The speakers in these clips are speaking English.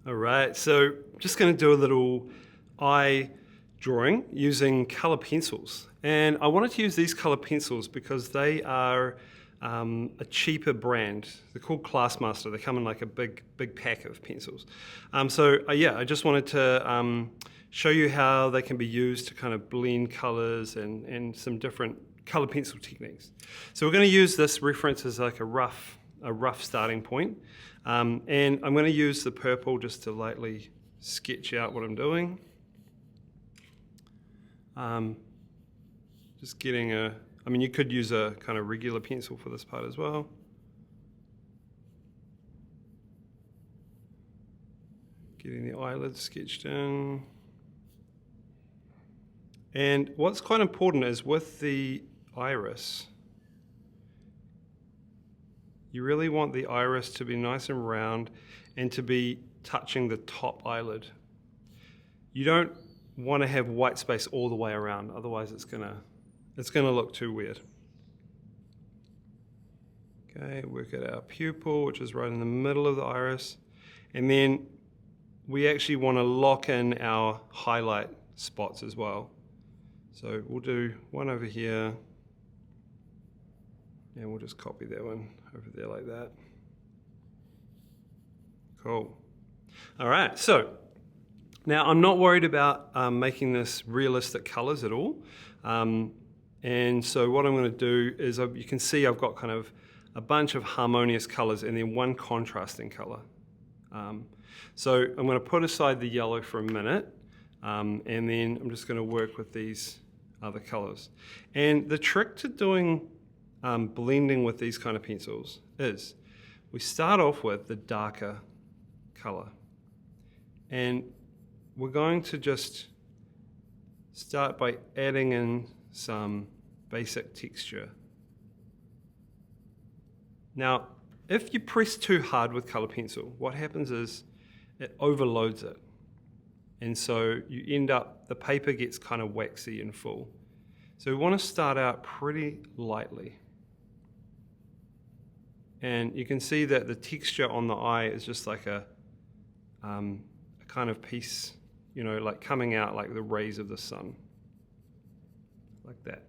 All right, so just going to do a little eye drawing using color pencils. And I wanted to use these color pencils because they are a cheaper brand. They're called Classmaster. They come in like a big pack of pencils. Yeah, I just wanted to show you how they can be used to kind of blend colors and some different color pencil techniques. So we're going to use this reference as like a rough starting point. And I'm going to use the purple just to lightly sketch out what I'm doing. Just getting you could use a kind of regular pencil for this part as well. Getting the eyelids sketched in. And what's quite important is with the iris, you really want the iris to be nice and round and to be touching the top eyelid. You don't want to have white space all the way around, otherwise it's gonna look too weird. Okay, work at our pupil, which is right in the middle of the iris. And then we actually want to lock in our highlight spots as well. So we'll do one over here, and we'll just copy that one over there like that. Cool. All right, so now I'm not worried about making this realistic colors at all. And so what I'm going to do is, you can see I've got kind of a bunch of harmonious colors and then one contrasting color. So I'm going to put aside the yellow for a minute, and then I'm just going to work with these other colors. And the trick to doing blending with these kind of pencils is we start off with the darker color, and we're going to just start by adding in some basic texture. Now, if you press too hard with color pencil, what happens is it overloads it. And so you end up, the paper gets kind of waxy and full. So we want to start out pretty lightly. And you can see that the texture on the eye is just like a kind of piece, like coming out like the rays of the sun. Like that.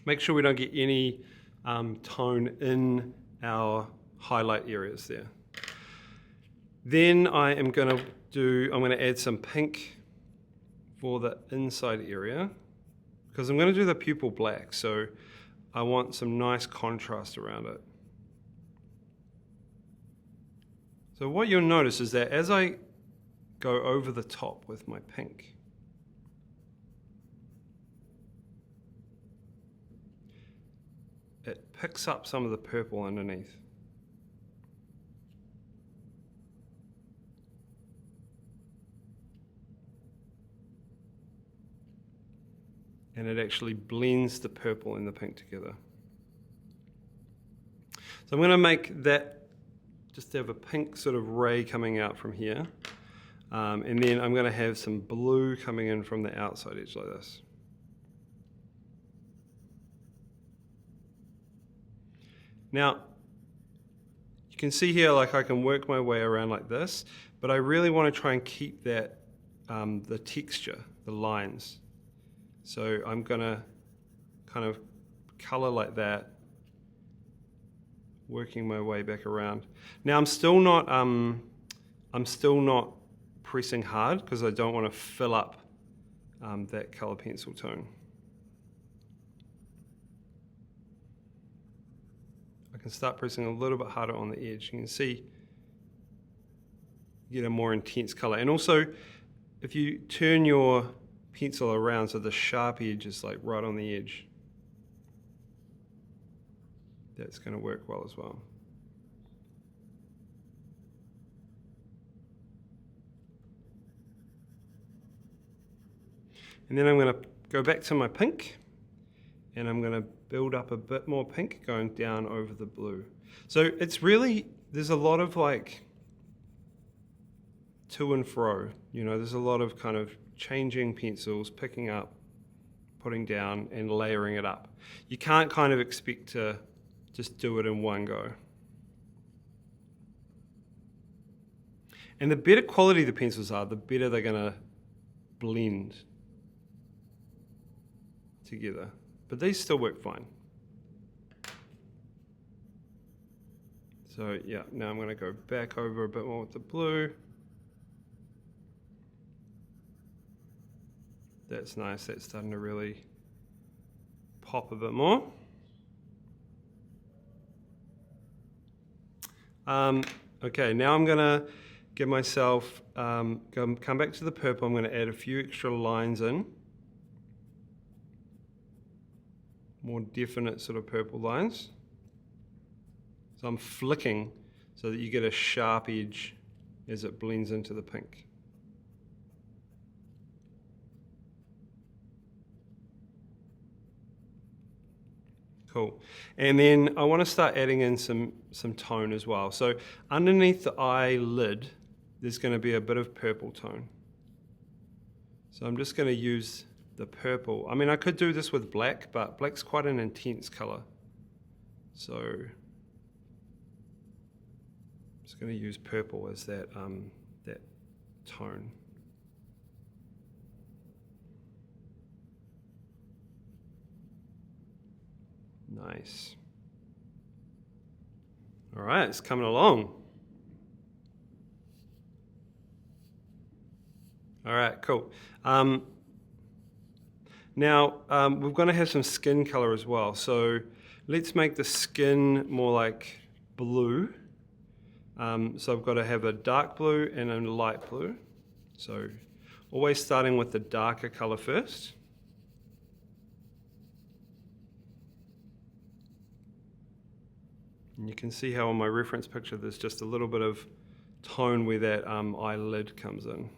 Make sure we don't get any tone in our highlight areas there. Then I'm going to add some pink for the inside area, because I'm going to do the pupil black, so I want some nice contrast around it. So what you'll notice is that as I go over the top with my pink, it picks up some of the purple underneath. And it actually blends the purple and the pink together. So I'm going to make that just have a pink sort of ray coming out from here. And then I'm going to have some blue coming in from the outside edge like this. Now, you can see here, like I can work my way around like this, but I really want to try and keep that, the texture, the lines. So I'm going to kind of color like that, working my way back around. Now I'm still not pressing hard because I don't want to fill up that color pencil tone. I can start pressing a little bit harder on the edge. You can see you get a more intense color. And also, if you turn your pencil around so the sharp edge is like right on the edge, that's going to work well as well. And then I'm going to go back to my pink, and I'm going to build up a bit more pink going down over the blue. So it's really, there's a lot of like to and fro, there's a lot of kind of changing pencils, picking up, putting down, and layering it up. You can't kind of expect to just do it in one go. And the better quality the pencils are, the better they're going to blend together. But these still work fine. So yeah, now I'm going to go back over a bit more with the blue. That's nice, that's starting to really pop a bit more. Okay, now I'm going to give myself, come back to the purple. I'm going to add a few extra lines in. More definite sort of purple lines. So I'm flicking so that you get a sharp edge as it blends into the pink. Cool. And then I want to start adding in some tone as well. So underneath the eyelid, there's going to be a bit of purple tone. So I'm just going to use the purple. I mean, I could do this with black, but black's quite an intense color. So I'm just going to use purple as that tone. Nice. All right, it's coming along. All right, cool. Now, we're going to have some skin color as well. So let's make the skin more like blue. So I've got to have a dark blue and a light blue. So always starting with the darker color first. And you can see how on my reference picture there's just a little bit of tone where that eyelid comes in.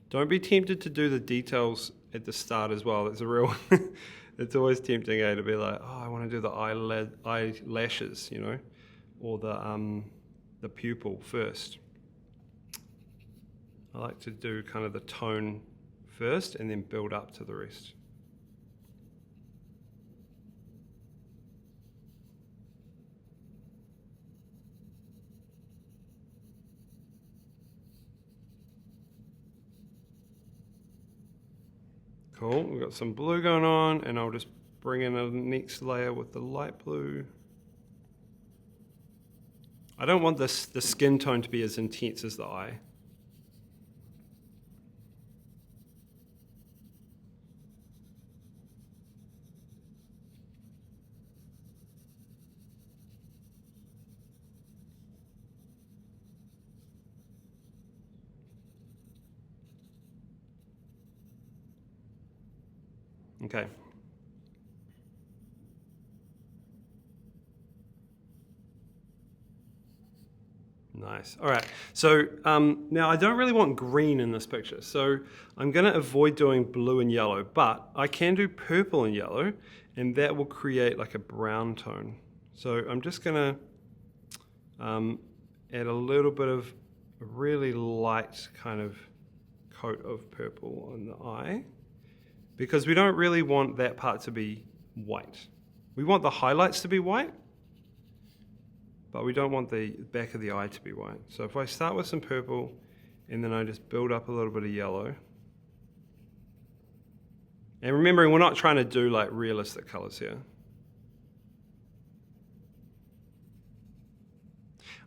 Don't be tempted to do the details at the start as well. It's a real, it's always tempting, to be like, oh, I want to do the eyelashes, you know, or the pupil first. I like to do kind of the tone first and then build up to the rest. Cool, we've got some blue going on, and I'll just bring in a next layer with the light blue. I don't want the skin tone to be as intense as the eye. Okay. Nice. All right. So now I don't really want green in this picture. So I'm going to avoid doing blue and yellow, but I can do purple and yellow, and that will create like a brown tone. So I'm just going to add a little bit of a really light kind of coat of purple on the eye, because we don't really want that part to be white. We want the highlights to be white, but we don't want the back of the eye to be white. So if I start with some purple and then I just build up a little bit of yellow. And remembering, we're not trying to do like realistic colors here.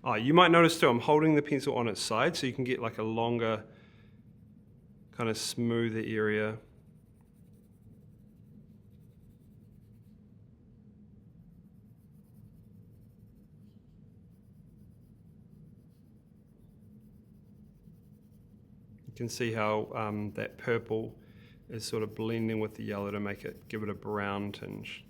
Oh, you might notice too, I'm holding the pencil on its side so you can get like a longer, kind of smoother area. You can see how that purple is sort of blending with the yellow to give it a brown tinge.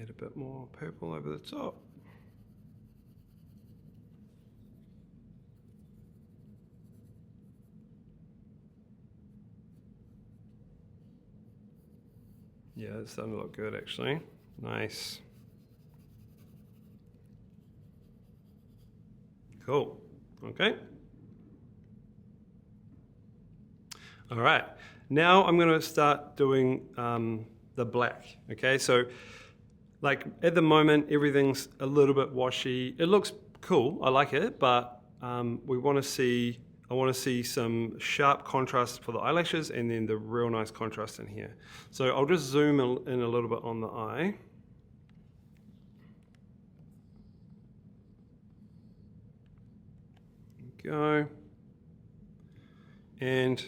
Add a bit more purple over the top. Yeah, it's starting to look good actually. Nice. Cool. Okay. All right. Now I'm going to start doing the black. Okay, so like at the moment everything's a little bit washy. It looks cool. I like it, but we want to see. I want to see some sharp contrast for the eyelashes and then the real nice contrast in here. So I'll just zoom in a little bit on the eye. Go. And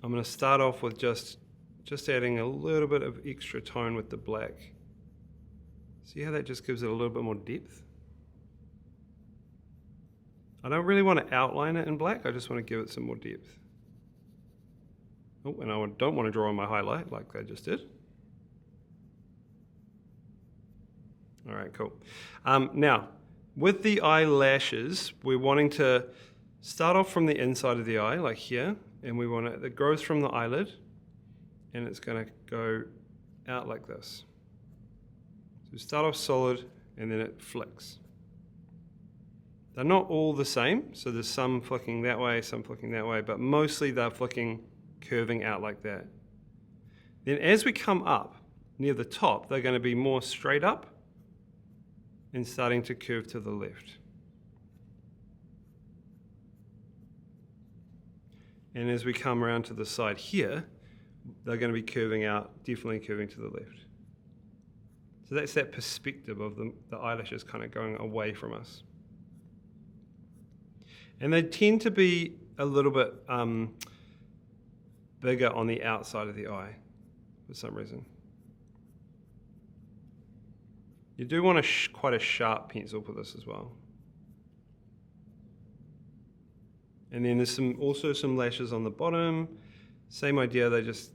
I'm going to start off with just adding a little bit of extra tone with the black. See how that just gives it a little bit more depth? I don't really want to outline it in black, I just want to give it some more depth. Oh, and I don't want to draw on my highlight like I just did. All right, cool. Now, with the eyelashes, we're wanting to start off from the inside of the eye, like here, and we want it grows from the eyelid, and it's going to go out like this. So start off solid, and then it flicks. They're not all the same, so there's some flicking that way, some flicking that way, but mostly they're flicking, curving out like that. Then as we come up near the top, they're going to be more straight up and starting to curve to the left. And as we come around to the side here, they're going to be curving out, definitely curving to the left. So that's that perspective of the eyelashes kind of going away from us. And they tend to be a little bit bigger on the outside of the eye for some reason. You do want quite a sharp pencil for this as well. And then there's also some lashes on the bottom. Same idea,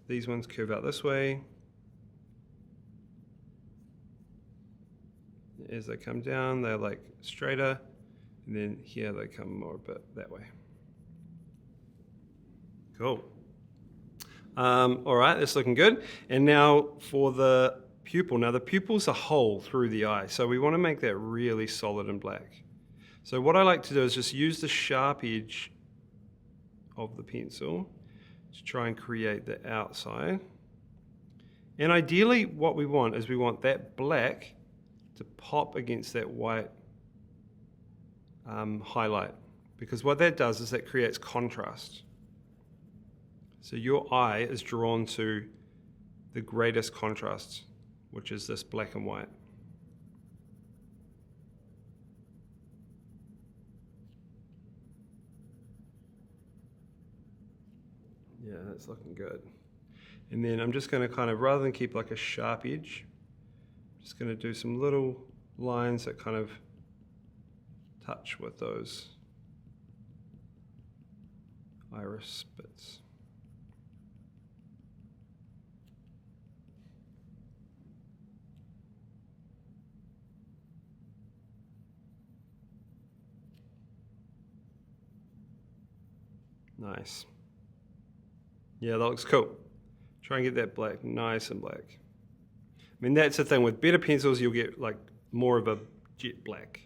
these ones curve out this way. As they come down, they're like straighter. And then here they come more a bit that way. Cool. All right, that's looking good. And now for the pupil. Now the pupil's a hole through the eye, so we want to make that really solid and black. So what I like to do is just use the sharp edge of the pencil to try and create the outside. And ideally what we want is we want that black to pop against that white highlight, because what that does is that creates contrast. So your eye is drawn to the greatest contrast, which is this black and white. Yeah, that's looking good. And then I'm just going to kind of, rather than keep like a sharp edge, I'm just going to do some little lines that kind of touch with those iris bits. Nice. Yeah, that looks cool. Try and get that black nice and black. I mean, that's the thing. With better pencils, you'll get like more of a jet black.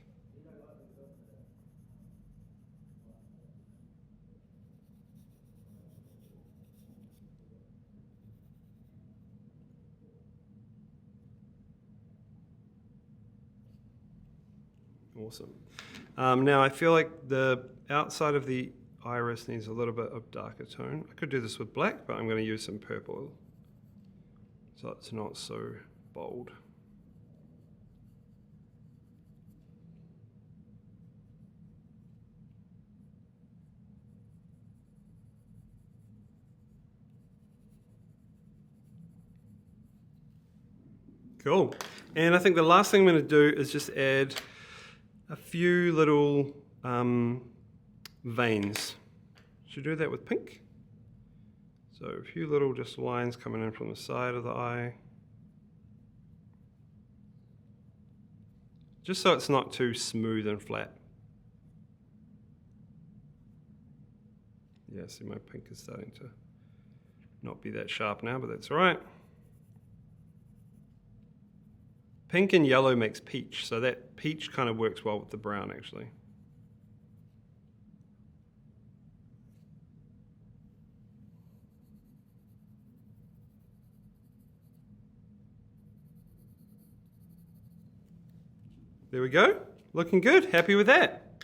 Awesome. Now I feel like the outside of the iris needs a little bit of darker tone. I could do this with black, but I'm going to use some purple so it's not so bold. Cool. And I think the last thing I'm going to do is just add a few little veins. Should do that with pink. So a few little just lines coming in from the side of the eye. Just so it's not too smooth and flat. Yeah, see my pink is starting to not be that sharp now, but that's all right. Pink and yellow makes peach, so that peach kind of works well with the brown actually. There we go, looking good, happy with that.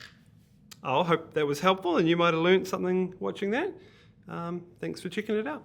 I hope that was helpful and you might have learned something watching that. Thanks for checking it out.